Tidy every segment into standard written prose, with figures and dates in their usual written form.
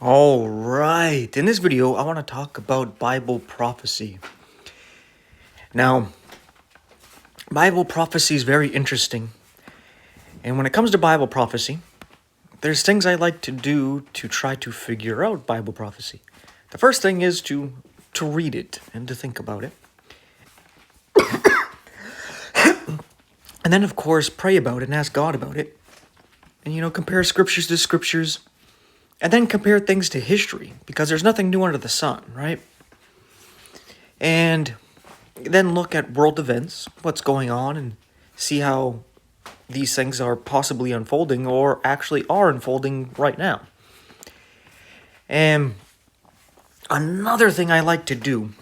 All right, in this video, I want to talk about Bible prophecy. Now, Bible prophecy is very interesting. And when it comes to Bible prophecy, there's things I like to do to try to figure out Bible prophecy. The first thing is to read it and to think about it. And then, of course, pray about it and ask God about it. And, compare scriptures to scriptures. And then compare things to history, because there's nothing new under the sun, right? And then look at world events, what's going on, and see how these things are possibly unfolding or actually are unfolding right now. And another thing I like to do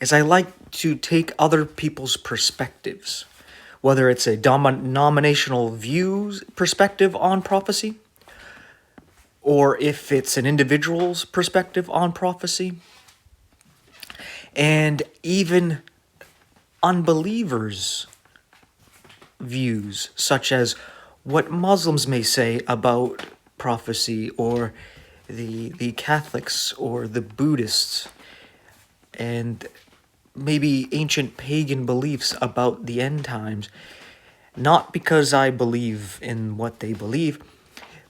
is I like to take other people's perspectives, whether it's a denominational views perspective on prophecy, or if it's an individual's perspective on prophecy, and even unbelievers' views, such as what Muslims may say about prophecy, or the Catholics or the Buddhists, and maybe ancient pagan beliefs about the end times. Not because I believe in what they believe,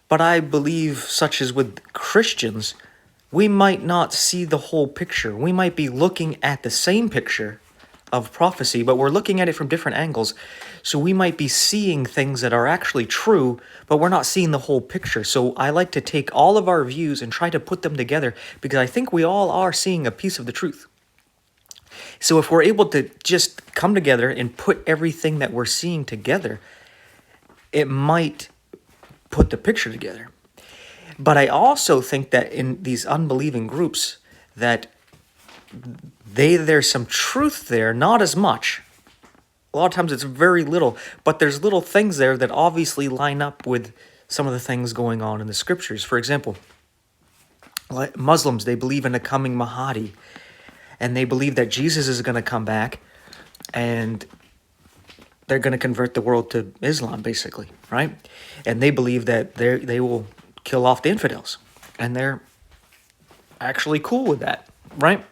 but I believe, such as with Christians, we might not see the whole picture. We might be looking at the same picture of prophecy, but we're looking at it from different angles. So we might be seeing things that are actually true, but we're not seeing the whole picture. So I like to take all of our views and try to put them together, because I think we all are seeing a piece of the truth. So if we're able to just come together and put everything that we're seeing together, it might put the picture together. But I also think that in these unbelieving groups, that there's some truth there, not as much. A lot of times it's very little, but there's little things there that obviously line up with some of the things going on in the scriptures. For example, like Muslims, they believe in a coming Mahdi, and they believe that Jesus is going to come back, and they're going to convert the world to Islam, basically, right? And they believe that they will kill off the infidels, and they're actually cool with that, right?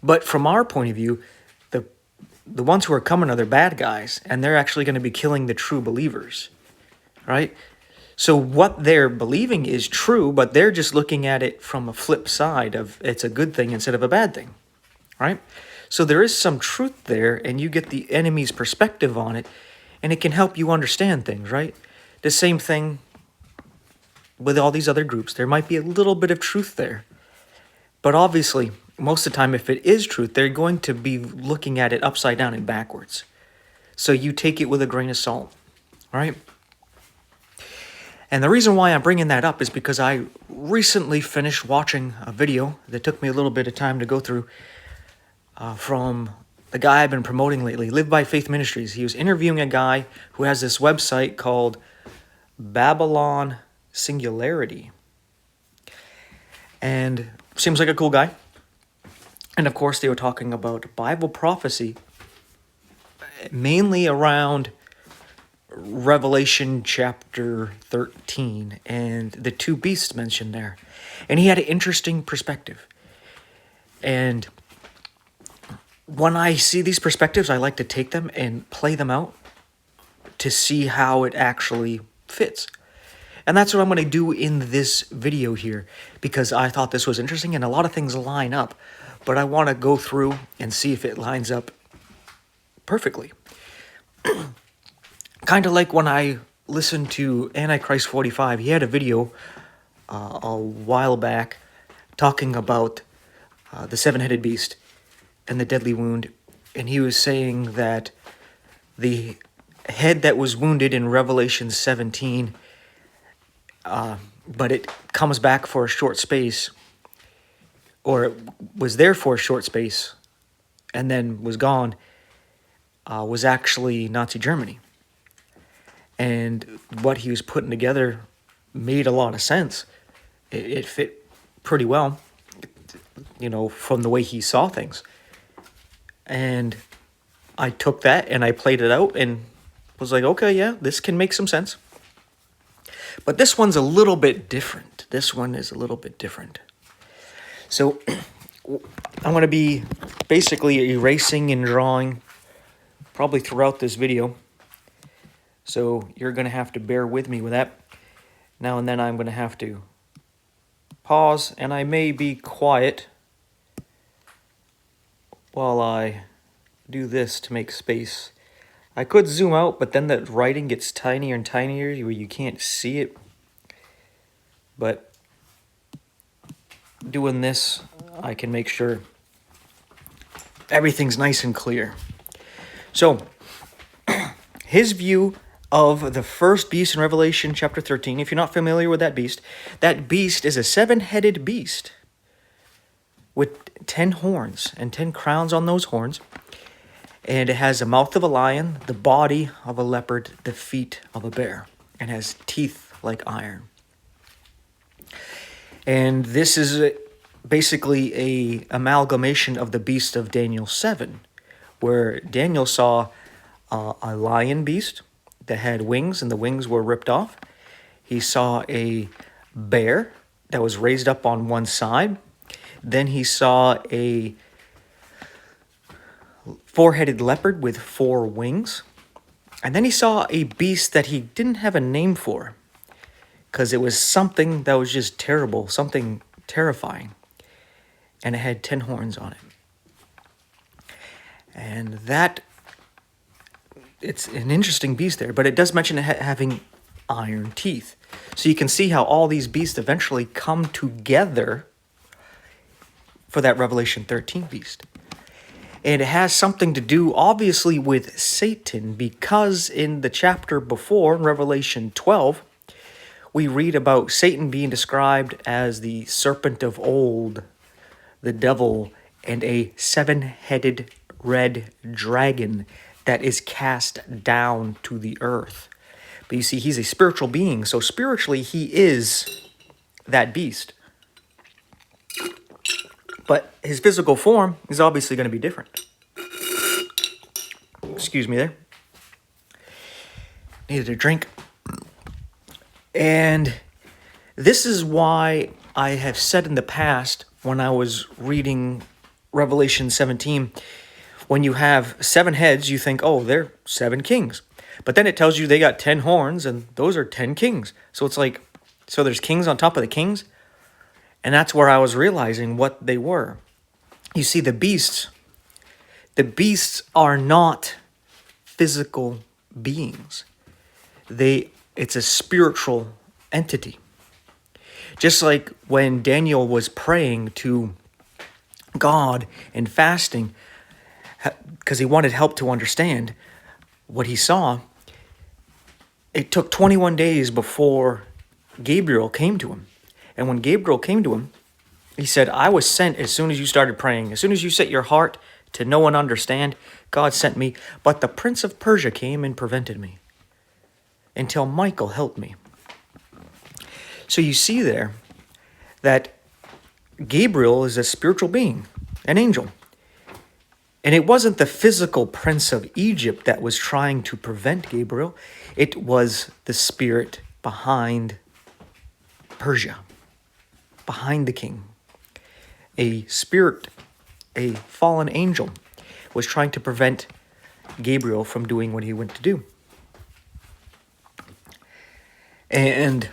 But from our point of view, the ones who are coming are the bad guys, and they're actually going to be killing the true believers, right? So what they're believing is true, but they're just looking at it from a flip side of it's a good thing instead of a bad thing, right? So there is some truth there, and you get the enemy's perspective on it, and it can help you understand things, right? The same thing with all these other groups. There might be a little bit of truth there. But obviously, most of the time, if it is truth, they're going to be looking at it upside down and backwards. So you take it with a grain of salt, right? And the reason why I'm bringing that up is because I recently finished watching a video that took me a little bit of time to go through, from the guy I've been promoting lately, Live by Faith Ministries. He was interviewing a guy who has this website called Babylon Singularity. And seems like a cool guy. And of course, they were talking about Bible prophecy, mainly around Revelation chapter 13 and the two beasts mentioned there. And he had an interesting perspective. And when I see these perspectives, I like to take them and play them out to see how it actually fits. And that's what I'm going to do in this video here, because I thought this was interesting and a lot of things line up, but I want to go through and see if it lines up perfectly. Kind of like when I listened to Antichrist 45. He had a video a while back talking about the seven-headed beast and the deadly wound, and he was saying that the head that was wounded in Revelation 17, but it comes back for a short space, or it was there for a short space and then was gone, was actually Nazi Germany. And what he was putting together made a lot of sense. It fit pretty well, from the way he saw things. And I took that and I played it out and was like, okay, yeah, this can make some sense. But this one's a little bit different. This one is a little bit different. So I'm going to be basically erasing and drawing probably throughout this video. So you're going to have to bear with me with that. Now and then I'm going to have to pause, and I may be quiet while I do this to make space. I could zoom out, but then the writing gets tinier and tinier where you can't see it. But doing this, I can make sure everything's nice and clear. So, his view of the first beast in Revelation chapter 13, if you're not familiar with that beast is a 7-headed beast with 10 horns and 10 crowns on those horns. And it has the mouth of a lion, the body of a leopard, the feet of a bear, and has teeth like iron. And this is basically a amalgamation of the beast of Daniel 7, where Daniel saw a lion beast that had wings, and the wings were ripped off. He saw a bear that was raised up on one side. Then he saw a 4-headed leopard with 4 wings. And then he saw a beast that he didn't have a name for, because it was something that was just terrible, something terrifying. And it had 10 horns on it. And that, it's an interesting beast there, but it does mention it having iron teeth. So you can see how all these beasts eventually come together for that Revelation 13 beast. And it has something to do, obviously, with Satan, because in the chapter before, in Revelation 12, we read about Satan being described as the serpent of old, the devil, and a 7-headed red dragon that is cast down to the earth. But you see, he's a spiritual being, so spiritually he is that beast. But his physical form is obviously going to be different. Excuse me there. Needed a drink. And this is why I have said in the past, when I was reading Revelation 17, when you have 7 heads, you think, oh, they're 7 kings. But then it tells you they got 10 horns, and those are 10 kings. So it's like, so there's kings on top of the kings? And that's where I was realizing what they were. You see, the beasts are not physical beings. It's a spiritual entity. Just like when Daniel was praying to God and fasting, because he wanted help to understand what he saw, it took 21 days before Gabriel came to him. And when Gabriel came to him, he said, I was sent as soon as you started praying. As soon as you set your heart to know and understand, God sent me. But the prince of Persia came and prevented me until Michael helped me. So you see there that Gabriel is a spiritual being, an angel. And it wasn't the physical prince of Egypt that was trying to prevent Gabriel. It was the spirit behind Persia, behind the king. A spirit, a fallen angel, was trying to prevent Gabriel from doing what he went to do. And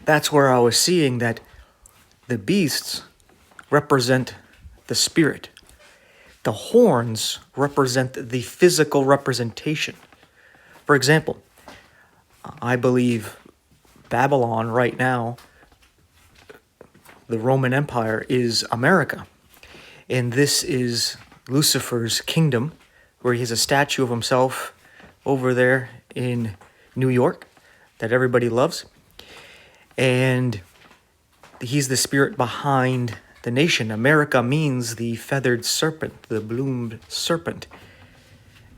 that's where I was seeing that the beasts represent the spirit. The horns represent the physical representation. For example, I believe Babylon right now, the Roman Empire, is America. And this is Lucifer's kingdom, where he has a statue of himself over there in New York that everybody loves. And he's the spirit behind the nation. America means the feathered serpent, the bloomed serpent.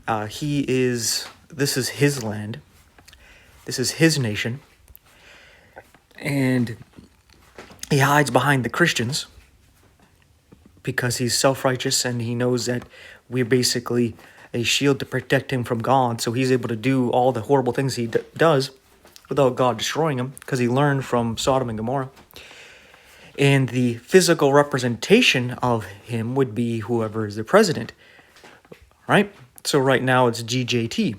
This is his land. This is his nation. And he hides behind the Christians because he's self-righteous and he knows that we're basically a shield to protect him from God. So he's able to do all the horrible things he does without God destroying him, because he learned from Sodom and Gomorrah. And the physical representation of him would be whoever is the president, right? So right now it's GJT.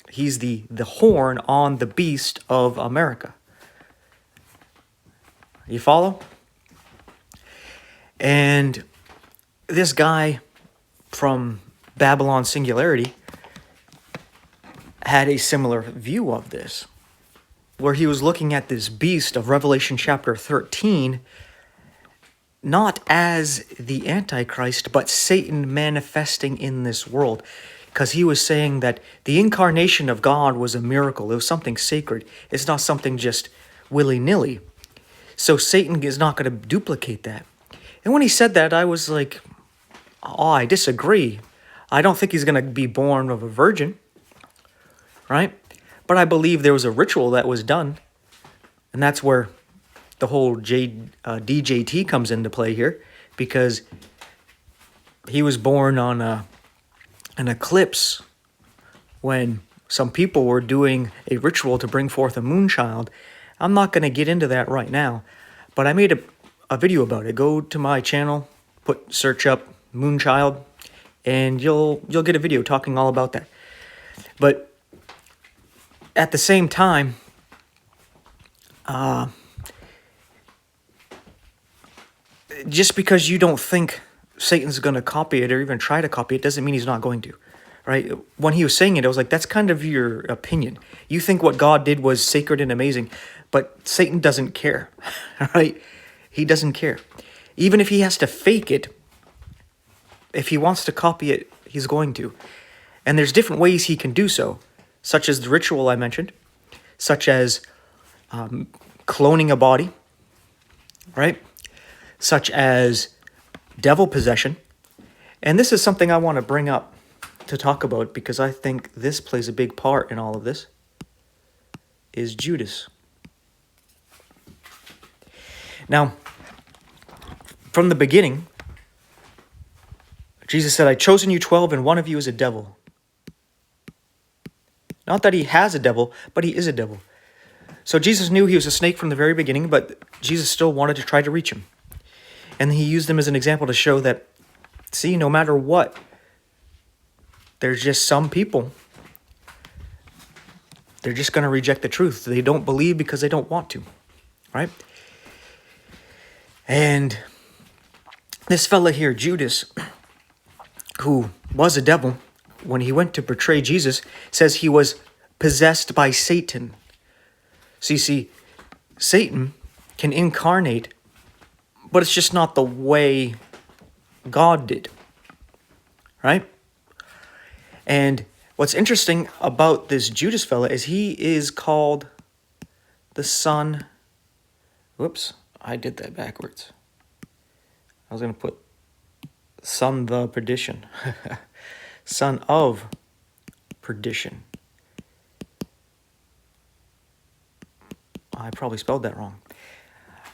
He's the horn on the beast of America. You follow? And this guy from Babylon Singularity had a similar view of this, where he was looking at this beast of Revelation chapter 13 not as the Antichrist, but Satan manifesting in this world. Because he was saying that the incarnation of God was a miracle. It was something sacred. It's not something just willy-nilly. So Satan is not going to duplicate that. And when he said that, I was like, oh, I disagree. I don't think he's going to be born of a virgin, right? But I believe there was a ritual that was done. And that's where the whole DJT comes into play here, because he was born on an eclipse when some people were doing a ritual to bring forth a moonchild. I'm not going to get into that right now, but I made a video about it. Go to my channel, search up moonchild, and you'll get a video talking all about that. But at the same time, just because you don't think Satan's going to copy it or even try to copy it doesn't mean he's not going to, right? When he was saying it, I was like, that's kind of your opinion. You think what God did was sacred and amazing, but Satan doesn't care, right? He doesn't care. Even if he has to fake it, if he wants to copy it, he's going to. And there's different ways he can do so, such as the ritual I mentioned, such as cloning a body, right? Such as devil possession. And this is something I want to bring up to talk about, because I think this plays a big part in all of this, is Judas. Now, from the beginning, Jesus said, I've chosen you 12 and one of you is a devil. Not that he has a devil, but he is a devil. So Jesus knew he was a snake from the very beginning, but Jesus still wanted to try to reach him. And he used them as an example to show that, see, no matter what, there's just some people, they're just going to reject the truth. They don't believe because they don't want to, right? And this fella here, Judas, who was a devil, when he went to betray Jesus, says he was possessed by Satan. So you see, Satan can incarnate, but it's just not the way God did, right? And what's interesting about this Judas fella is he is called the son. Whoops, I did that backwards. I was going to put son the perdition. Son of perdition. I probably spelled that wrong.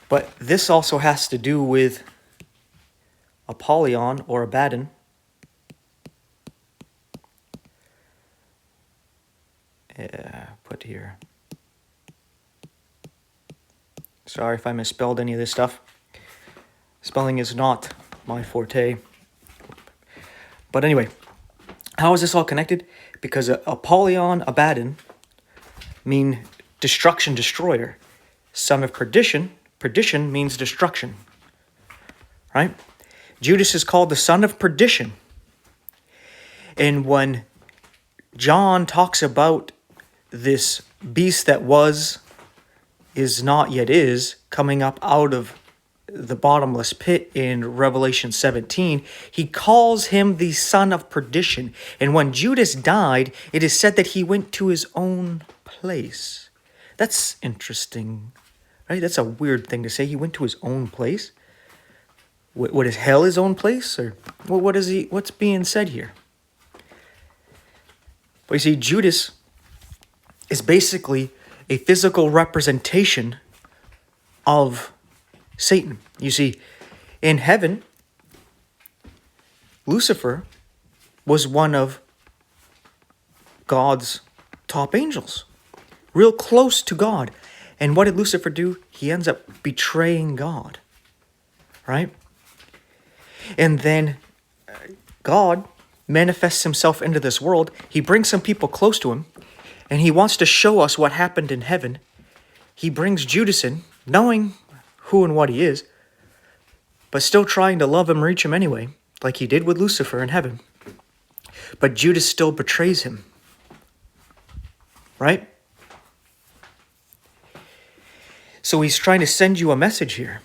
But this also has to do with Apollyon or Abaddon. Put here. Sorry if I misspelled any of this stuff. Spelling is not my forte. But anyway, how is this all connected? Because Apollyon, Abaddon, mean destruction, destroyer. Son of perdition, perdition means destruction. Right? Judas is called the son of perdition. And when John talks about this beast that was, is not yet is, coming up out of the bottomless pit in Revelation 17, he calls him the son of perdition. And when Judas died, it is said that he went to his own place. That's interesting, right? That's a weird thing to say. He went to his own place. What is hell his own place? Or what's being said here? But you see, Judas is basically a physical representation of Satan. You see, in heaven, Lucifer was one of God's top angels, real close to God. And what did Lucifer do? He ends up betraying God, right? And then God manifests himself into this world. He brings some people close to him, and he wants to show us what happened in heaven. He brings Judas in, knowing who and what he is, but still trying to love him, reach him anyway, like he did with Lucifer in heaven. But Judas still betrays him, right? So he's trying to send you a message here,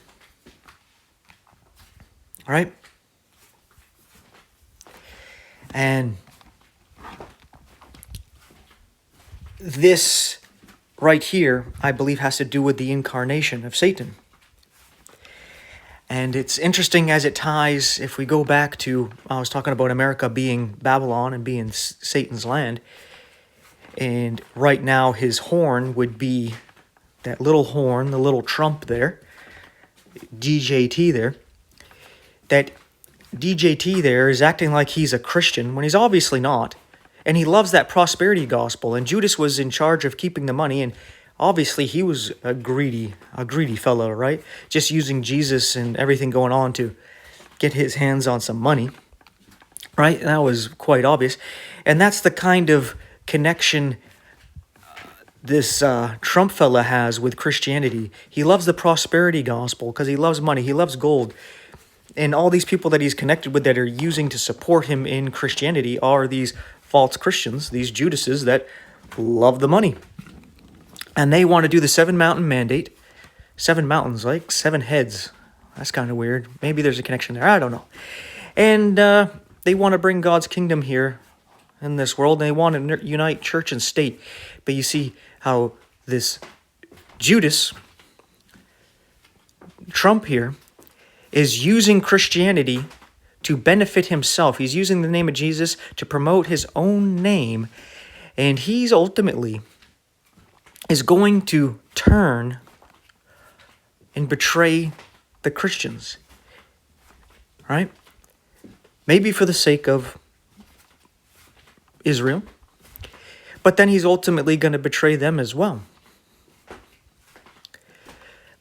right? And this right here, I believe, has to do with the incarnation of Satan. And it's interesting as it ties, if we go back to, I was talking about America being Babylon and being Satan's land. And right now his horn would be that little horn, the little trump there, DJT there. That DJT there is acting like he's a Christian when he's obviously not. And he loves that prosperity gospel. And Judas was in charge of keeping the money, and obviously he was a greedy fellow, right? Just using Jesus and everything going on to get his hands on some money, right? And that was quite obvious. And that's the kind of connection this Trump fella has with Christianity. He loves the prosperity gospel because he loves money. He loves gold. And all these people that he's connected with that are using to support him in Christianity are these false Christians, these Judases that love the money. And they want to do the 7 mountain mandate. 7 mountains, like 7 heads. That's kind of weird. Maybe there's a connection there. I don't know. And they want to bring God's kingdom here in this world. And they want to unite church and state. But you see how this Judas, Trump here, is using Christianity to benefit himself. He's using the name of Jesus to promote his own name. And he's ultimately is going to turn and betray the Christians, right? Maybe for the sake of Israel, but then he's ultimately going to betray them as well.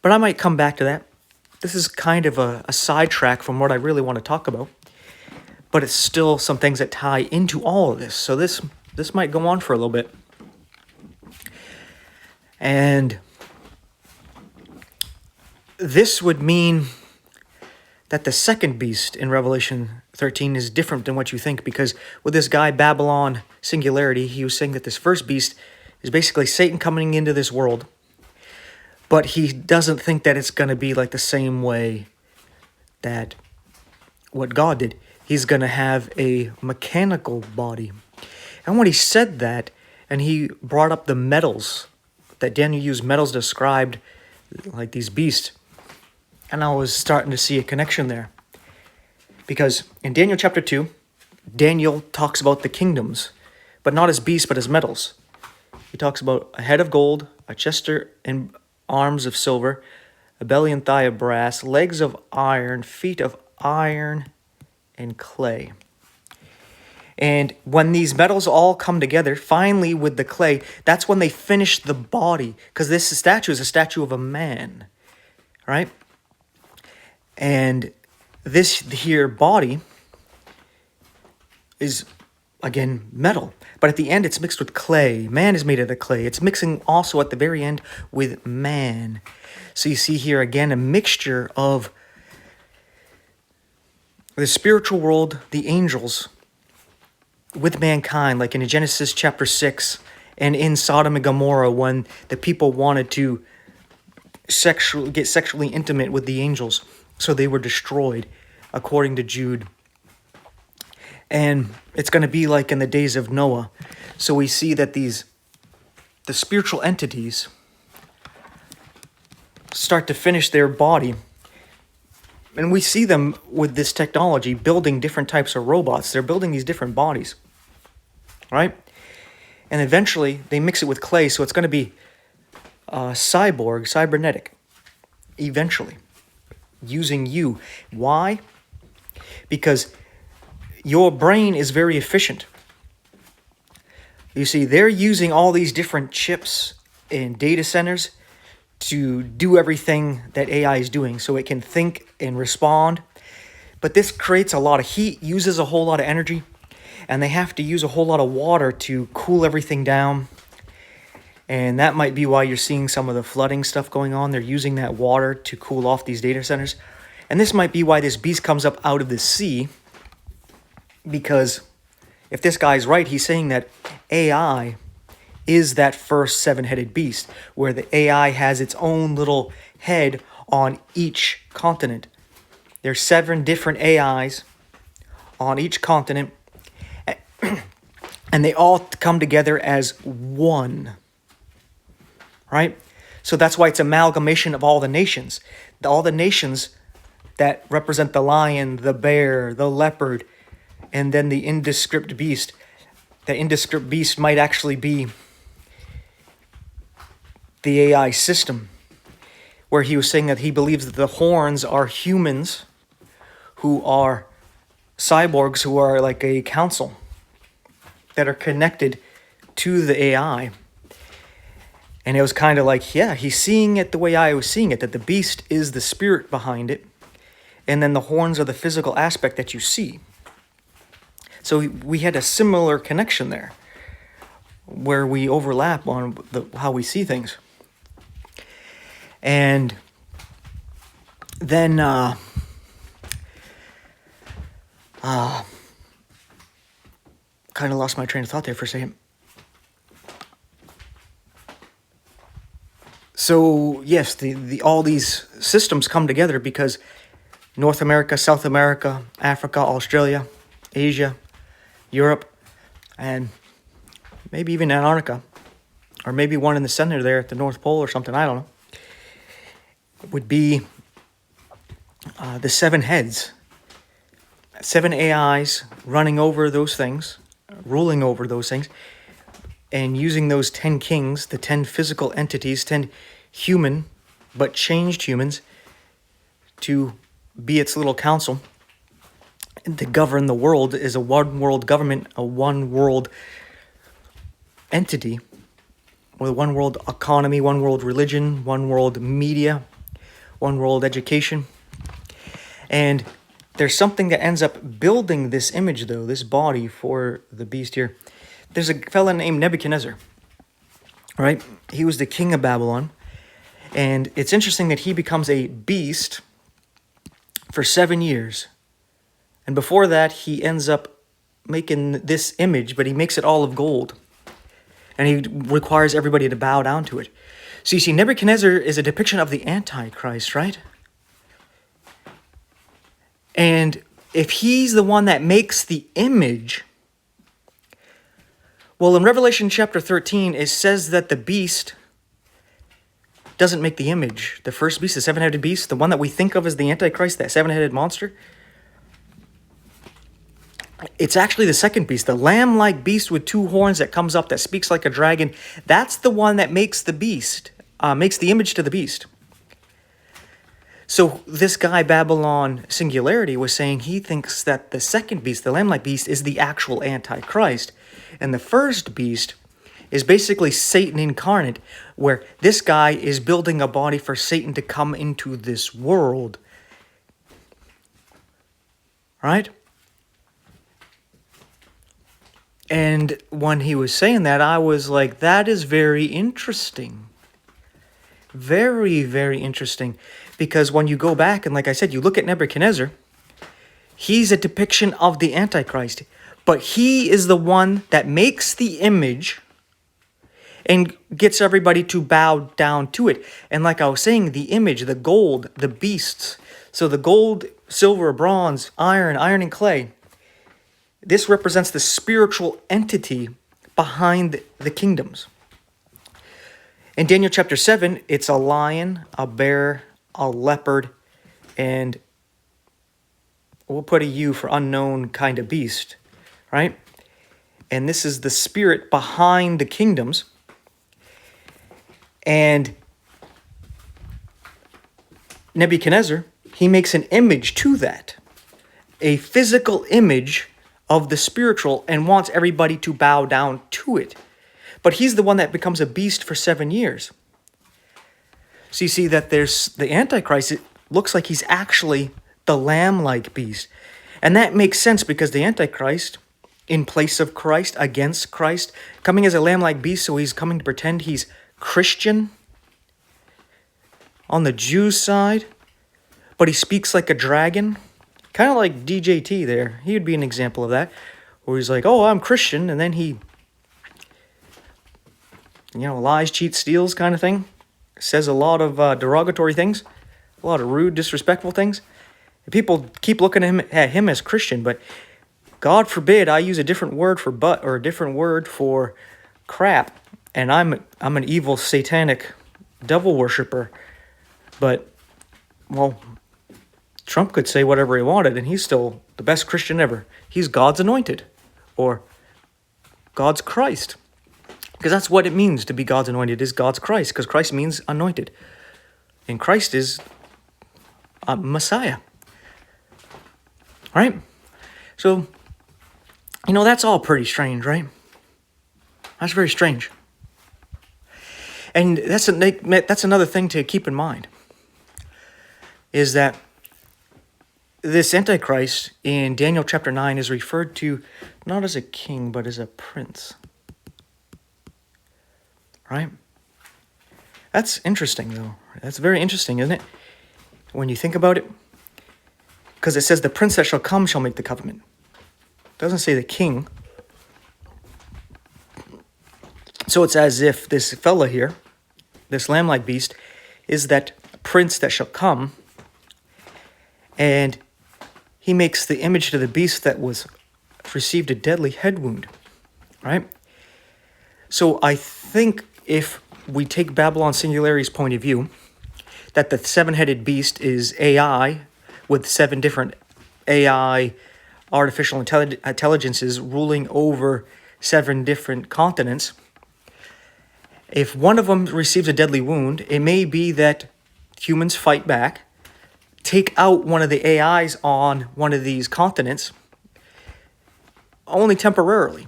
But I might come back to that. This is kind of a sidetrack from what I really want to talk about, but it's still some things that tie into all of this. So this might go on for a little bit. And this would mean that the second beast in Revelation 13 is different than what you think, because with this guy, Babylon, singularity, he was saying that this first beast is basically Satan coming into this world, but he doesn't think that it's going to be like the same way that what God did. He's going to have a mechanical body. And when he said that, and he brought up the metals, that Daniel used metals described like these beasts, and I was starting to see a connection there. Because in Daniel chapter 2, Daniel talks about the kingdoms, but not as beasts, but as metals. He talks about a head of gold, a chest and arms of silver, a belly and thigh of brass, legs of iron, feet of iron, and clay. And when these metals all come together, finally with the clay, that's when they finish the body. Because this statue is a statue of a man, right? And this here body is, again, metal. But at the end, it's mixed with clay. Man is made out of clay. It's mixing also at the very end with man. So you see here, again, a mixture of the spiritual world, the angels, with mankind, like in Genesis chapter 6, and in Sodom and Gomorrah, when the people wanted to get sexually intimate with the angels, so they were destroyed, according to Jude. And it's going to be like in the days of Noah. So we see that the spiritual entities start to finish their body. And we see them with this technology building different types of robots. They're building these different bodies, right? And eventually they mix it with clay, so it's going to be cybernetic, eventually, using you. Why? Because your brain is very efficient. You see, they're using all these different chips and data centers to do everything that AI is doing, so it can think and respond. But this creates a lot of heat, uses a whole lot of energy, and they have to use a whole lot of water to cool everything down. And that might be why you're seeing some of the flooding stuff going on. They're using that water to cool off these data centers. And this might be why this beast comes up out of the sea, because if this guy's right, he's saying that AI is that first seven-headed beast, where the AI has its own little head on each continent. There's 7 different AIs on each continent, and they all come together as one, right? So that's why it's amalgamation of all the nations. All the nations that represent the lion, the bear, the leopard, and then the indescript beast. The indescript beast might actually be the AI system, where he was saying that he believes that the horns are humans who are cyborgs, who are like a council that are connected to the AI. And it was kind of like, yeah, he's seeing it the way I was seeing it, that the beast is the spirit behind it, and then the horns are the physical aspect that you see. So we had a similar connection there, where we overlap on how we see things. And then kind of lost my train of thought there for a second. So yes, all these systems come together because North America, South America, Africa, Australia, Asia, Europe, and maybe even Antarctica, or maybe one in the center there at the North Pole or something, I don't know, would be the 7 heads. 7 AIs running over those things, ruling over those things, and using those 10 kings, the 10 physical entities, 10 human, but changed humans, to be its little council, and to govern the world as a one world government, a one world entity, with a one world economy, one world religion, one world media, one world education. And there's something that ends up building this image, though, this body for the beast here. There's a fella named Nebuchadnezzar, right? He was the king of Babylon. And it's interesting that he becomes a beast for 7 years. And before that, he ends up making this image, but he makes it all of gold. And he requires everybody to bow down to it. So you see, Nebuchadnezzar is a depiction of the Antichrist, right? And if he's the one that makes the image, well, in Revelation chapter 13, it says that the beast doesn't make the image. The first beast, the 7-headed beast, the one that we think of as the Antichrist, that 7-headed monster, it's actually the second beast, the lamb-like beast with 2 horns that comes up, that speaks like a dragon. That's the one that makes the beast, makes the image to the beast. So this guy, Babylon Singularity, was saying he thinks that the second beast, the lamb-like beast, is the actual Antichrist. And the first beast is basically Satan incarnate, where this guy is building a body for Satan to come into this world. Right? And when he was saying that, I was like, that is very interesting. Very, very interesting. Because when you go back, and like I said, you look at Nebuchadnezzar, he's a depiction of the Antichrist. But he is the one that makes the image and gets everybody to bow down to it. And like I was saying, the image, the gold, the beasts. So the gold, silver, bronze, iron and clay. This represents the spiritual entity behind the kingdoms. In Daniel chapter 7, it's a lion, a bear, a leopard, and we'll put a U for unknown kind of beast, right? And this is the spirit behind the kingdoms. And Nebuchadnezzar, he makes an image to that, a physical image of the spiritual, and wants everybody to bow down to it. But he's the one that becomes a beast for 7 years. So you see that there's the Antichrist. It looks like he's actually the lamb-like beast. And that makes sense because the Antichrist, in place of Christ, against Christ, coming as a lamb-like beast, so he's coming to pretend he's Christian on the Jews' side, but he speaks like a dragon. Kind of like DJT there. He would be an example of that, where he's like, oh, I'm Christian, and then he, lies, cheats, steals kind of thing. Says a lot of derogatory things, a lot of rude, disrespectful things. And people keep looking at him as Christian, but God forbid I use a different word for butt or a different word for crap, and I'm an evil, satanic devil worshiper. But, well, Trump could say whatever he wanted, and he's still the best Christian ever. He's God's anointed, or God's Christ. Because that's what it means to be God's anointed, is God's Christ, because Christ means anointed. And Christ is a Messiah. Right? So, that's all pretty strange, right? That's very strange. And that's another thing to keep in mind, is that this Antichrist in Daniel chapter 9 is referred to not as a king, but as a prince. Right? That's interesting, though. That's very interesting, isn't it? When you think about it. Because it says, the prince that shall come shall make the covenant. It doesn't say the king. So it's as if this fella here, this lamb-like beast, is that prince that shall come, and he makes the image to the beast that was received a deadly head wound, right? So I think if we take Babylon Singularity's point of view, that the seven-headed beast is AI with 7 different AI artificial intelligences ruling over 7 different continents. If one of them receives a deadly wound, it may be that humans fight back, take out one of the AIs on one of these continents, only temporarily.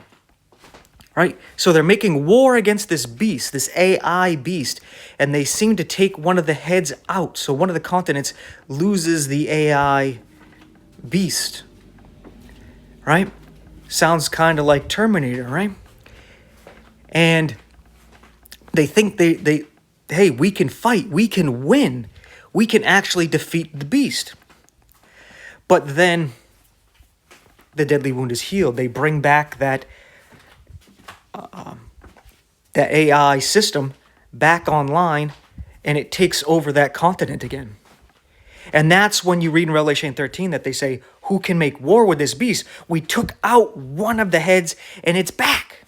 Right? So they're making war against this beast, this AI beast, and they seem to take one of the heads out. So one of the continents loses the AI beast. Right? Sounds kind of like Terminator, right? And they think hey, we can fight, we can win, we can actually defeat the beast. But then the deadly wound is healed. They bring back that AI system back online, and it takes over that continent again. And that's when you read in Revelation 13 that they say, who can make war with this beast? We took out one of the heads, and it's back.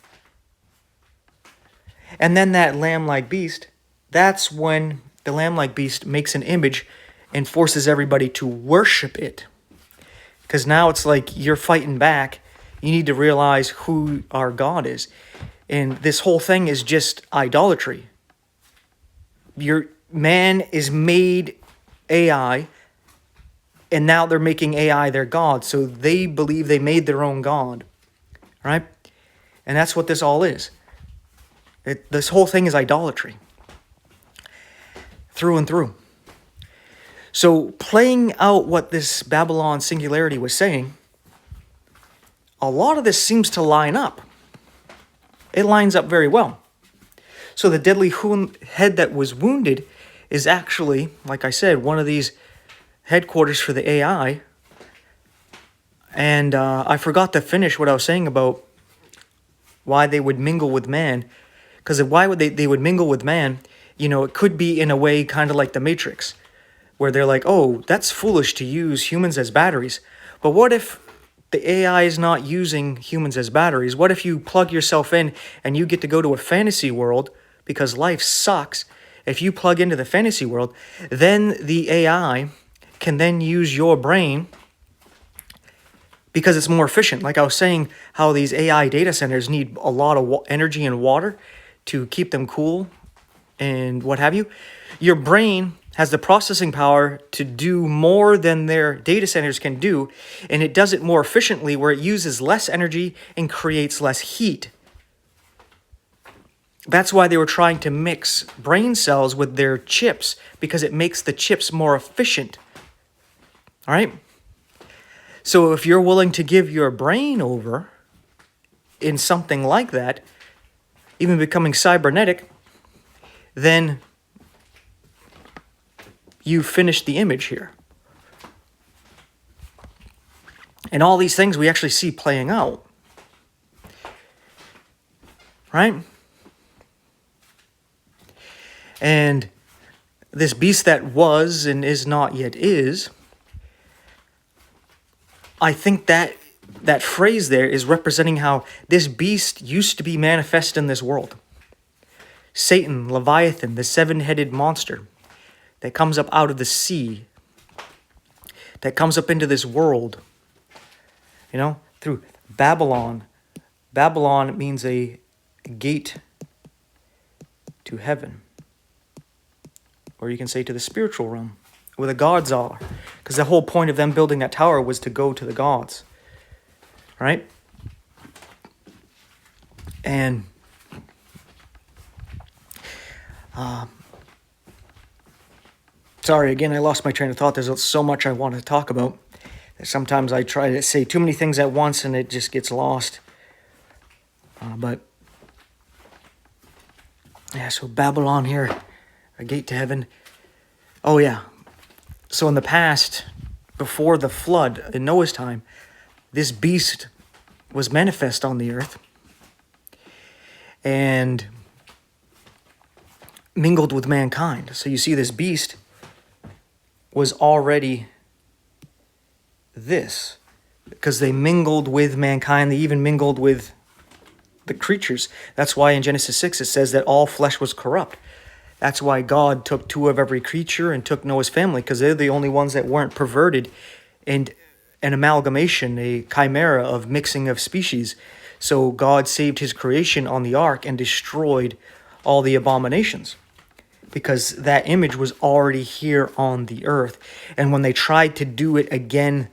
And then that lamb-like beast, that's when the lamb-like beast makes an image and forces everybody to worship it. Because now it's like you're fighting back. You need to realize who our God is. And this whole thing is just idolatry. Your man is made AI, and now they're making AI their God. So they believe they made their own God. Right? And that's what this all is. This whole thing is idolatry. Through and through. So playing out what this Babylon Singularity was saying, a lot of this seems to line up. It lines up very well. So the deadly head that was wounded is actually, like I said, one of these headquarters for the AI. And I forgot to finish what I was saying about why they would mingle with man. Because why would they would mingle with man? It could be in a way kind of like the Matrix, where they're like, oh, that's foolish to use humans as batteries. But what if the AI is not using humans as batteries? What if you plug yourself in and you get to go to a fantasy world because life sucks? If you plug into the fantasy world, then the AI can then use your brain because it's more efficient. Like I was saying, how these AI data centers need a lot of energy and water to keep them cool and what have you. Your brain has the processing power to do more than their data centers can do, and it does it more efficiently where it uses less energy and creates less heat. That's why they were trying to mix brain cells with their chips, because it makes the chips more efficient. All right? So if you're willing to give your brain over in something like that, even becoming cybernetic, then you finish the image here. And all these things we actually see playing out. Right? And this beast that was and is not yet is, I think that phrase there is representing how this beast used to be manifest in this world. Satan, Leviathan, the seven-headed monster that comes up out of the sea, that comes up into this world, through Babylon. Babylon means a gate to heaven. Or you can say to the spiritual realm, where the gods are. Because the whole point of them building that tower was to go to the gods. Right? And sorry, again, I lost my train of thought. There's so much I want to talk about. Sometimes I try to say too many things at once and it just gets lost. But yeah, so Babylon here, a gate to heaven. Oh yeah. So in the past, before the flood, in Noah's time, this beast was manifest on the earth and mingled with mankind. So you see this beast was already this, because they mingled with mankind. They even mingled with the creatures. That's why in Genesis 6 it says that all flesh was corrupt. That's why God took two of every creature and took Noah's family, because they're the only ones that weren't perverted, and an amalgamation, a chimera of mixing of species. So God saved his creation on the ark and destroyed all the abominations, because that image was already here on the earth. And when they tried to do it again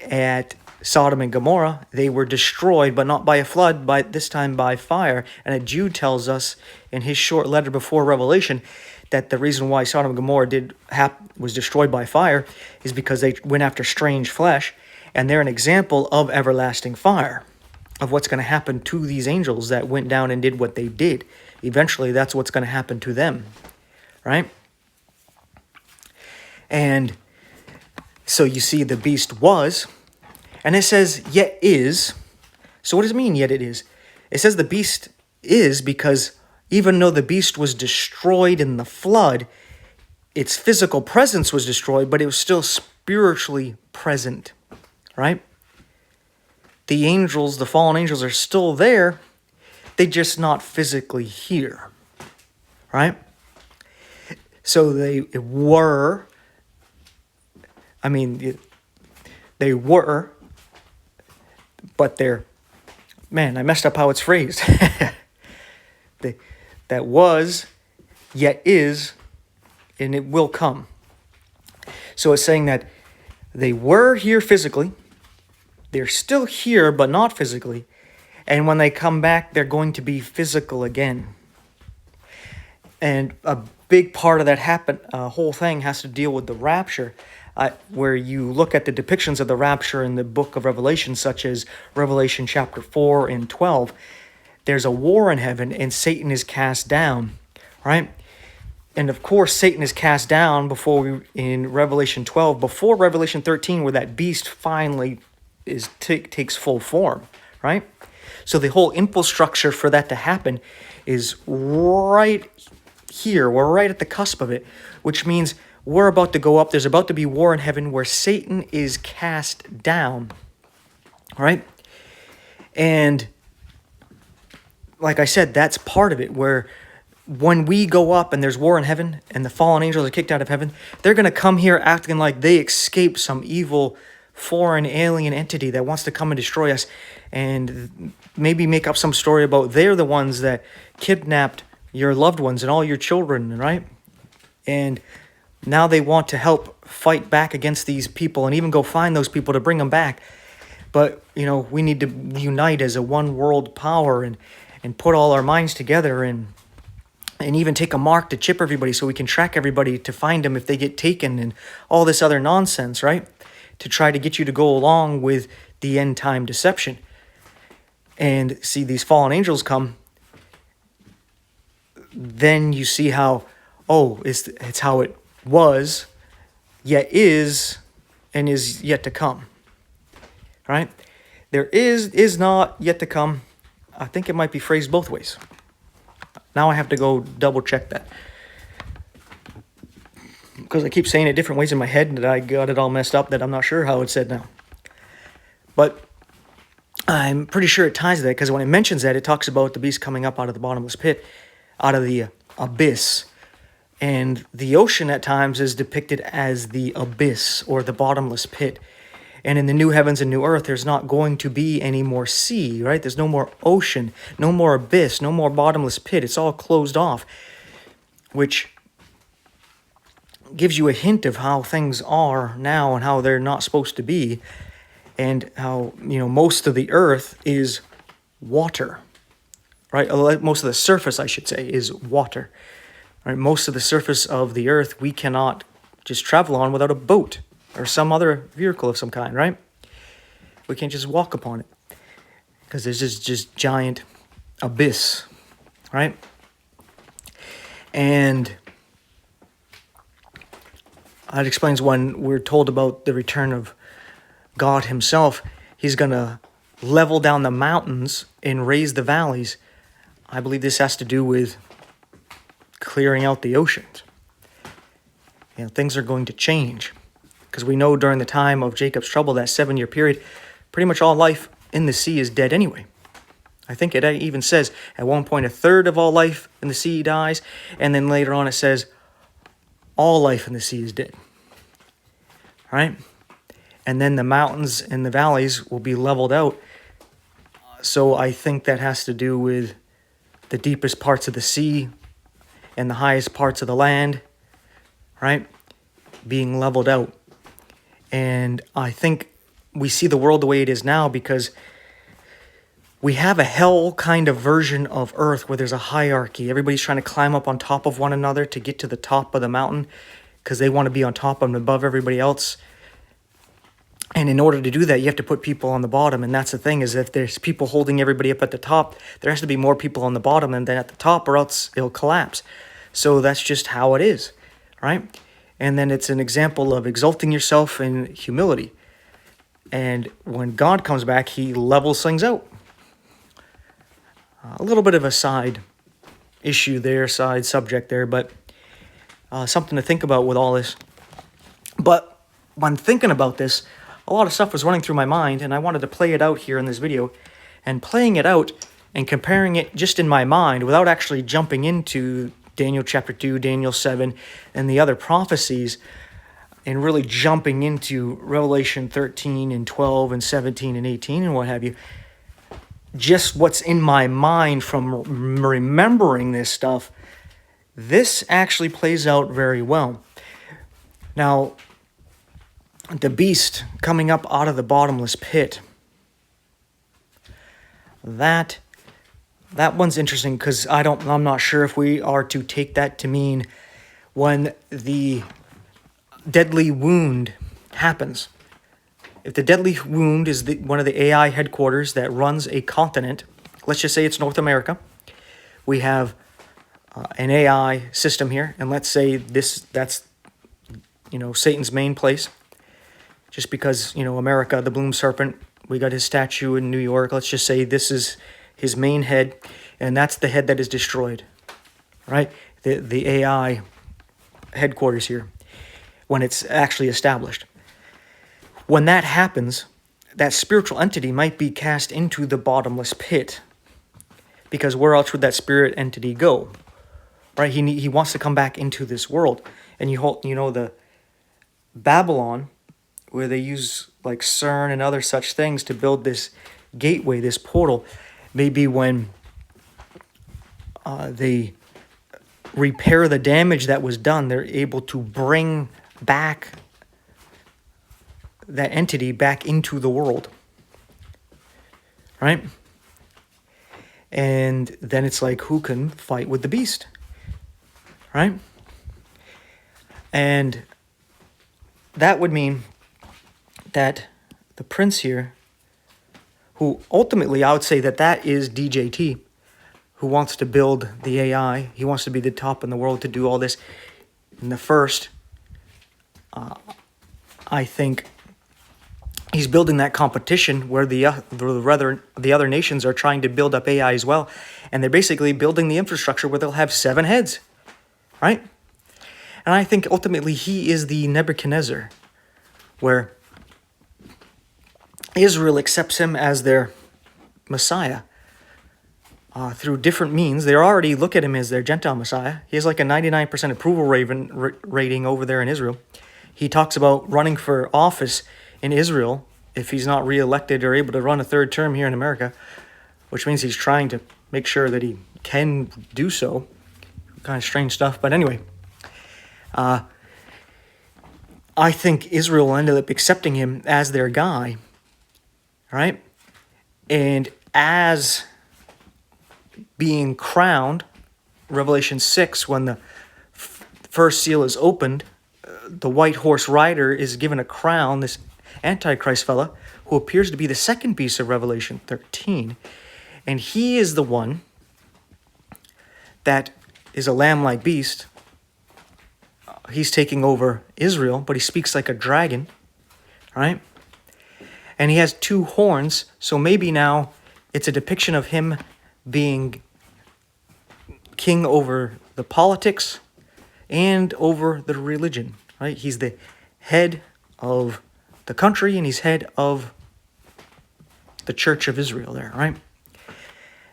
at Sodom and Gomorrah, they were destroyed, but not by a flood, but this time by fire. And a Jude tells us in his short letter before Revelation that the reason why Sodom and Gomorrah was destroyed by fire is because they went after strange flesh, and they're an example of everlasting fire, of what's going to happen to these angels that went down and did what they did. Eventually, that's what's going to happen to them, right? And so you see the beast was, and it says yet is. So what does it mean yet it is? It says the beast is because even though the beast was destroyed in the flood, its physical presence was destroyed, but it was still spiritually present, right? The angels, the fallen angels, are still there. They're just not physically here, right? So they were, but they're, man, I messed up how it's phrased. That was, yet is, and it will come. So it's saying that they were here physically, they're still here, but not physically, and when they come back, they're going to be physical again. And a big part of that whole thing has to deal with the rapture, where you look at the depictions of the rapture in the book of Revelation, such as Revelation chapter 4 and 12. There's a war in heaven, and Satan is cast down, right? And of course, Satan is cast down in Revelation 12, before Revelation 13, where that beast finally takes full form, right? So the whole infrastructure for that to happen is right here. We're right at the cusp of it, which means we're about to go up. There's about to be war in heaven where Satan is cast down, right? And like I said, that's part of it, where when we go up and there's war in heaven and the fallen angels are kicked out of heaven, they're going to come here acting like they escaped some evil foreign alien entity that wants to come and destroy us, and maybe make up some story about they're the ones that kidnapped your loved ones and all your children, right? And now they want to help fight back against these people and even go find those people to bring them back. But, we need to unite as a one world power, and put all our minds together and even take a mark to chip everybody so we can track everybody to find them if they get taken and all this other nonsense, right? To try to get you to go along with the end time deception. And see these fallen angels come, then you see how, oh, it's how it was, yet is, and is yet to come, right? There is not, yet to come. I think it might be phrased both ways. Now I have to go double check that, because I keep saying it different ways in my head that I got it all messed up, that I'm not sure how it's said now. But I'm pretty sure it ties to that, because when it mentions that, it talks about the beast coming up out of the bottomless pit, out of the abyss. And the ocean at times is depicted as the abyss or the bottomless pit. And in the new heavens and new earth, there's not going to be any more sea, right? There's no more ocean, no more abyss, no more bottomless pit. It's all closed off, which gives you a hint of how things are now and how they're not supposed to be, and how, most of the earth is water, right? Most of the surface, I should say, is water, right? Most of the surface of the earth we cannot just travel on without a boat or some other vehicle of some kind, right? We can't just walk upon it because there's just giant abyss, right? And that explains when we're told about the return of God himself, he's going to level down the mountains and raise the valleys. I believe this has to do with clearing out the oceans. Things are going to change, because we know during the time of Jacob's trouble, that 7-year period, pretty much all life in the sea is dead anyway. I think it even says at one point 1/3 of all life in the sea dies, and then later on it says all life in the sea is dead, right? And then the mountains and the valleys will be leveled out. So I think that has to do with the deepest parts of the sea and the highest parts of the land, right, being leveled out. And I think we see the world the way it is now because we have a hell kind of version of Earth where there's a hierarchy. Everybody's trying to climb up on top of one another to get to the top of the mountain because they want to be on top and above everybody else. And in order to do that, you have to put people on the bottom. And that's the thing, is if there's people holding everybody up at the top, there has to be more people on the bottom and then at the top, or else it'll collapse. So that's just how it is, right? And then it's an example of exalting yourself in humility. And when God comes back, he levels things out. A little bit of a side issue there, side subject there, but something to think about with all this. But when thinking about this, a lot of stuff was running through my mind, and I wanted to play it out here in this video. And playing it out and comparing it just in my mind without actually jumping into Daniel chapter 2, Daniel 7, and the other prophecies, and really jumping into Revelation 13 and 12 and 17 and 18 and what have you. Just what's in my mind from remembering this stuff, this actually plays out very well. Now, the beast coming up out of the bottomless pit, that one's interesting, because I'm not sure if we are to take that to mean when the deadly wound happens. If the deadly wound is one of the AI headquarters that runs a continent, let's just say it's North America, we have an AI system here, and let's say that's Satan's main place. Just because, America, the Bloom Serpent, we got his statue in New York. Let's just say this is his main head, and that's the head that is destroyed, right? The AI headquarters here, when it's actually established. When that happens, that spiritual entity might be cast into the bottomless pit, because where else would that spirit entity go, right? He wants to come back into this world. And the Babylon, where they use like CERN and other such things to build this gateway, this portal, maybe when they repair the damage that was done, they're able to bring back that entity back into the world, right? And then it's like, who can fight with the beast, right? And that would mean that the prince here, who ultimately I would say that is DJT, who wants to build the AI. He wants to be the top in the world to do all this. And the first, I think he's building that competition where the other nations are trying to build up AI as well. And they're basically building the infrastructure where they'll have 7 heads, right? And I think ultimately he is the Nebuchadnezzar, where Israel accepts him as their Messiah through different means. They already look at him as their Gentile Messiah. He has like a 99% approval rating over there in Israel. He talks about running for office in Israel if he's not reelected or able to run a 3rd term here in America, which means he's trying to make sure that he can do so. Kind of strange stuff, but anyway. I think Israel ended up accepting him as their guy, right? And as being crowned, Revelation 6, when the first seal is opened, the white horse rider is given a crown, this Antichrist fella, who appears to be the second beast of Revelation 13. And he is the one that is a lamb-like beast. He's taking over Israel, but he speaks like a dragon, right? And he has 2 horns, so maybe now it's a depiction of him being king over the politics and over the religion, right? He's the head of the country and he's head of the Church of Israel there, right?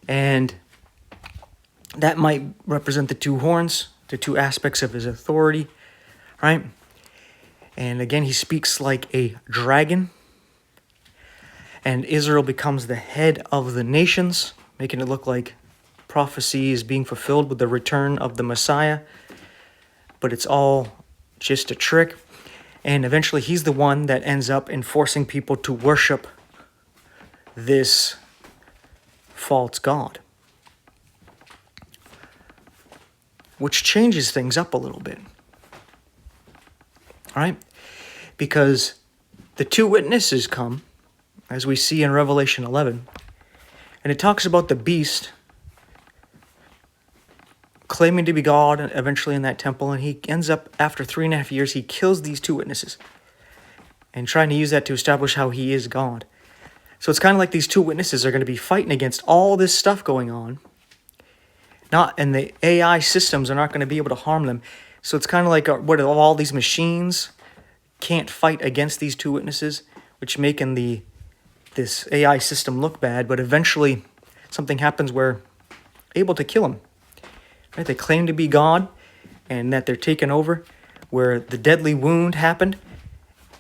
And that might represent the 2 horns, the 2 aspects of his authority, right? And again, he speaks like a dragon. And Israel becomes the head of the nations, making it look like prophecy is being fulfilled with the return of the Messiah. But it's all just a trick. And eventually he's the one that ends up enforcing people to worship this false god, which changes things up a little bit. All right? Because the 2 witnesses come, as we see in Revelation 11, and it talks about the beast claiming to be God eventually in that temple, and he ends up, after 3.5 years, he kills these 2 witnesses and trying to use that to establish how he is God. So it's kind of like these 2 witnesses are going to be fighting against all this stuff going on, and the AI systems are not going to be able to harm them. So it's kind of like what all these machines can't fight against these 2 witnesses, which making this AI system look bad, but eventually something happens where able to kill them. Right? They claim to be God and that they're taken over, where the deadly wound happened.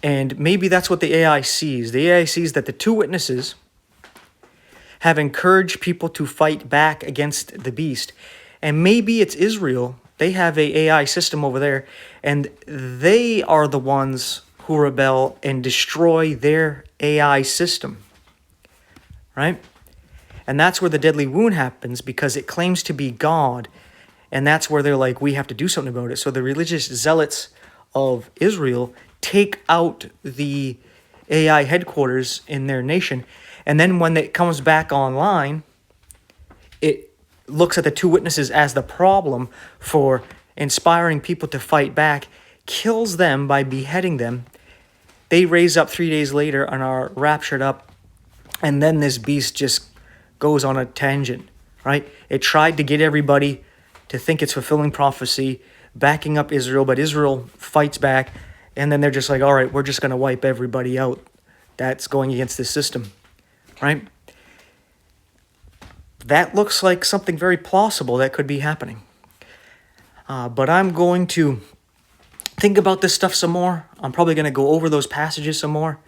And maybe that's what the AI sees. The AI sees that the 2 witnesses have encouraged people to fight back against the beast. And maybe it's Israel. They have a AI system over there, and they are the ones who rebel and destroy their AI system, right? And that's where the deadly wound happens, because it claims to be God, and that's where they're like, we have to do something about it. So the religious zealots of Israel take out the AI headquarters in their nation, and then when it comes back online, it looks at the 2 witnesses as the problem for inspiring people to fight back, kills them by beheading them. They raise up 3 days later and are raptured up, and then this beast just goes on a tangent, right? It tried to get everybody to think it's fulfilling prophecy, backing up Israel, but Israel fights back, and then they're just like, all right, we're just going to wipe everybody out that's going against this system, right? That looks like something very plausible that could be happening. But I'm going to think about this stuff some more. I'm probably going to go over those passages some more.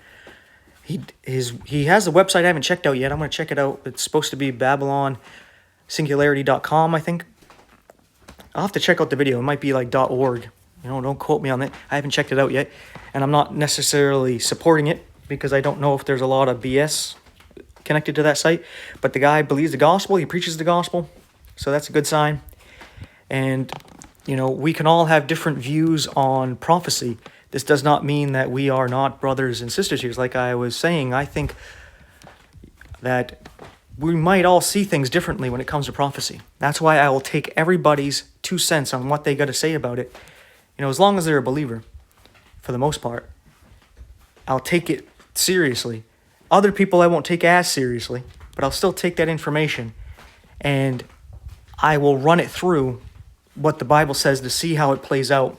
He has a website I haven't checked out yet. I'm going to check it out. It's supposed to be Babylon singularity.com, I think. I'll have to check out the video. It might be like .org. Don't quote me on that. I haven't checked it out yet. And I'm not necessarily supporting it because I don't know if there's a lot of BS connected to that site, but the guy believes the gospel, he preaches the gospel, so that's a good sign. And, we can all have different views on prophecy. This does not mean that we are not brothers and sisters here. Like I was saying, I think that we might all see things differently when it comes to prophecy. That's why I will take everybody's 2 cents on what they got to say about it. As long as they're a believer, for the most part, I'll take it seriously. Other people I won't take as seriously, but I'll still take that information and I will run it through what the Bible says to see how it plays out,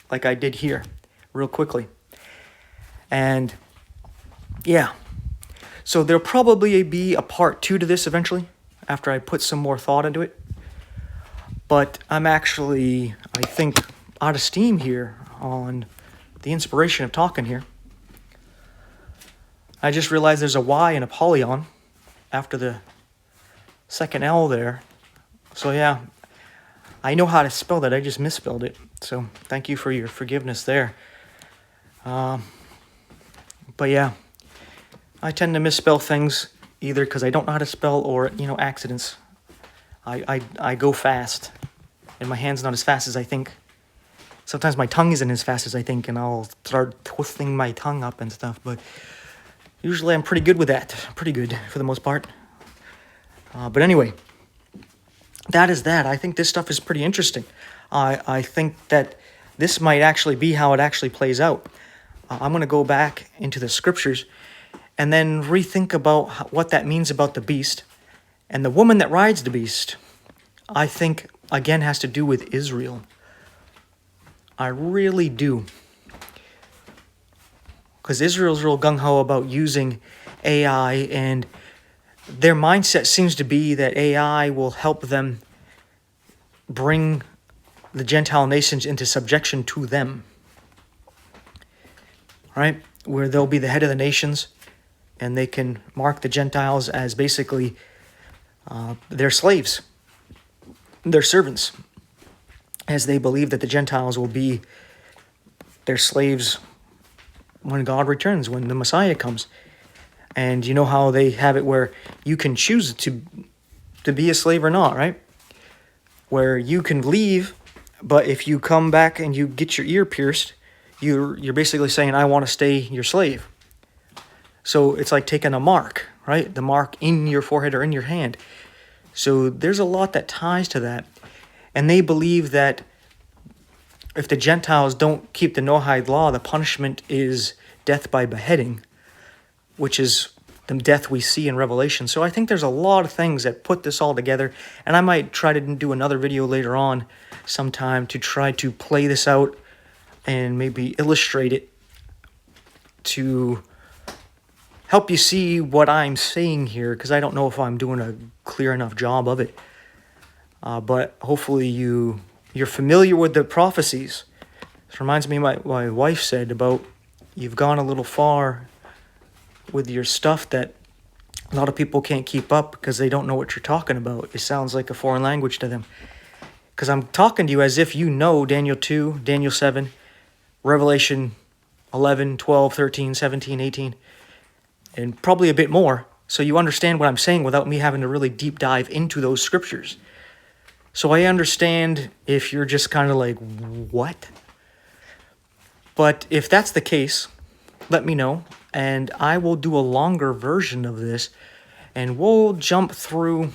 like I did here, real quickly. And yeah, so there'll probably be a part 2 to this eventually, after I put some more thought into it. But I'm actually, I think, out of steam here on the inspiration of talking here. I just realized there's a Y and a polyon after the second L there. So yeah, I know how to spell that. I just misspelled it. So thank you for your forgiveness there. But yeah, I tend to misspell things either because I don't know how to spell or, accidents. I go fast and my hand's not as fast as I think. Sometimes my tongue isn't as fast as I think and I'll start twisting my tongue up and stuff. But usually I'm pretty good with that. Pretty good for the most part. But anyway, that is that. I think this stuff is pretty interesting. I think that this might actually be how it actually plays out. I'm going to go back into the scriptures and then rethink about what that means about the beast. And the woman that rides the beast, I think, again, has to do with Israel. I really do. Because Israel's real gung-ho about using AI, and their mindset seems to be that AI will help them bring the Gentile nations into subjection to them. Right? Where they'll be the head of the nations, and they can mark the Gentiles as basically their slaves, their servants, as they believe that the Gentiles will be their slaves when God returns, when the Messiah comes. And you know how they have it where you can choose to be a slave or not, right? Where you can leave, but if you come back and you get your ear pierced, you're basically saying, I want to stay your slave. So it's like taking a mark, right? The mark in your forehead or in your hand. So there's a lot that ties to that. And they believe that if the Gentiles don't keep the Noahide law, the punishment is death by beheading, which is the death we see in Revelation. So I think there's a lot of things that put this all together. And I might try to do another video later on sometime to try to play this out and maybe illustrate it to help you see what I'm saying here, because I don't know if I'm doing a clear enough job of it. But hopefully you're familiar with the prophecies. This reminds me of my wife said about you've gone a little far with your stuff that a lot of people can't keep up because they don't know what you're talking about. It sounds like a foreign language to them. Because I'm talking to you as if you know Daniel 2, Daniel 7, Revelation 11, 12, 13, 17, 18, and probably a bit more. So you understand what I'm saying without me having to really deep dive into those scriptures. So I understand if you're just kind of like, what? But if that's the case, let me know, and I will do a longer version of this, and we'll jump through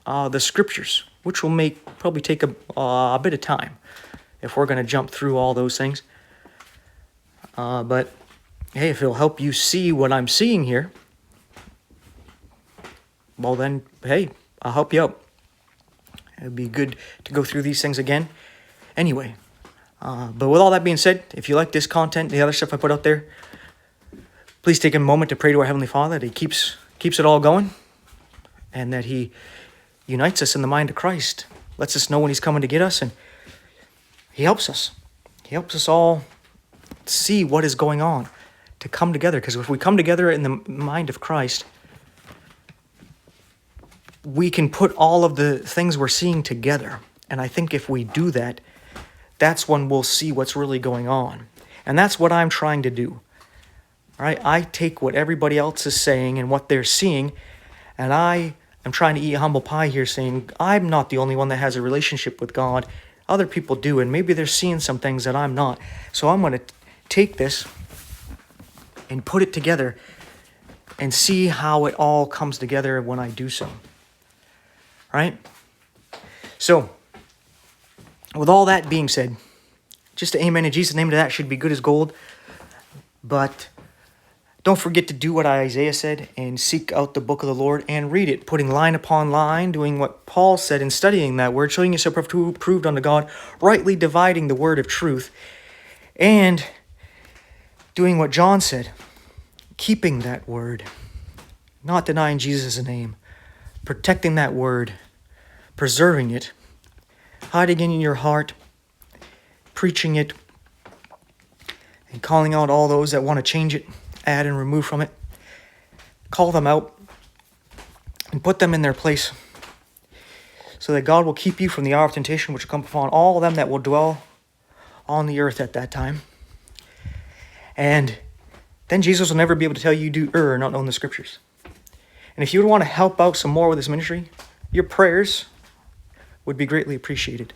the scriptures, which will probably take a bit of time if we're going to jump through all those things. But hey, if it'll help you see what I'm seeing here, well then, hey, I'll help you out. It'd be good to go through these things again. Anyway, but with all that being said, if you like this content, the other stuff I put out there, please take a moment to pray to our Heavenly Father that He keeps it all going, and that He unites us in the mind of Christ, lets us know when He's coming to get us, and He helps us. He helps us all see what is going on, to come together. Because if we come together in the mind of Christ, we can put all of the things we're seeing together. And I think if we do that, that's when we'll see what's really going on. And that's what I'm trying to do. All right, I take what everybody else is saying and what they're seeing, and I am trying to eat humble pie here, saying I'm not the only one that has a relationship with God. Other people do, and maybe they're seeing some things that I'm not. So I'm going to take this and put it together and see how it all comes together when I do so. All right? So, with all that being said, just to amen in Jesus' name to that should be good as gold. But don't forget to do what Isaiah said and seek out the book of the Lord and read it, putting line upon line, doing what Paul said and studying that word, showing yourself approved unto God, rightly dividing the word of truth, and doing what John said, keeping that word, not denying Jesus' name, protecting that word, preserving it, hiding it in your heart, preaching it, and calling out all those that want to change it, add and remove from it. Call them out and put them in their place so that God will keep you from the hour of temptation which will come upon all them that will dwell on the earth at that time. And then Jesus will never be able to tell you do err or not know the scriptures. And if you would want to help out some more with this ministry, your prayers would be greatly appreciated.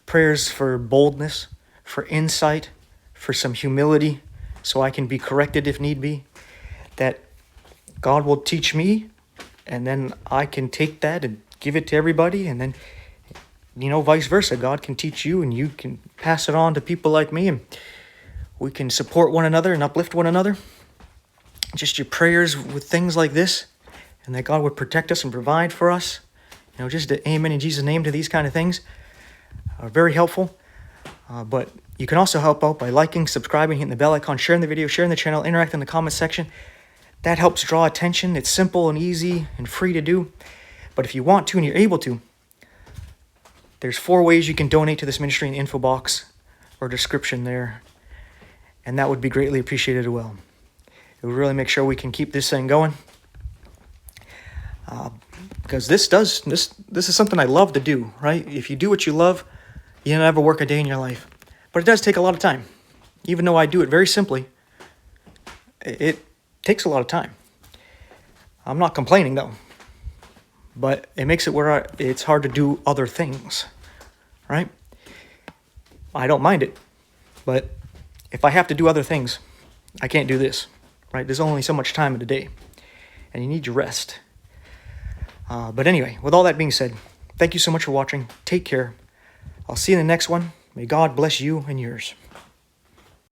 Prayers for boldness, for insight, for some humility, so I can be corrected if need be. That God will teach me, and then I can take that and give it to everybody, and then, vice versa. God can teach you, and you can pass it on to people like me, and we can support one another and uplift one another. Just your prayers with things like this, and that God would protect us and provide for us. Just to amen in Jesus' name to these kind of things are very helpful. But you can also help out by liking, subscribing, hitting the bell icon, sharing the video, sharing the channel, interacting in the comment section. That helps draw attention. It's simple and easy and free to do. But if you want to and you're able to, there's 4 ways you can donate to this ministry in the info box or description there. And that would be greatly appreciated as well. It would really make sure we can keep this thing going. Because this is something I love to do, right? If you do what you love, you never work a day in your life. But it does take a lot of time. Even though I do it very simply, it takes a lot of time. I'm not complaining, though. But it makes it where it's hard to do other things, right? I don't mind it. But if I have to do other things, I can't do this, right? There's only so much time in the day. And you need your rest. But anyway, with all that being said, thank you so much for watching. Take care. I'll see you in the next one. May God bless you and yours.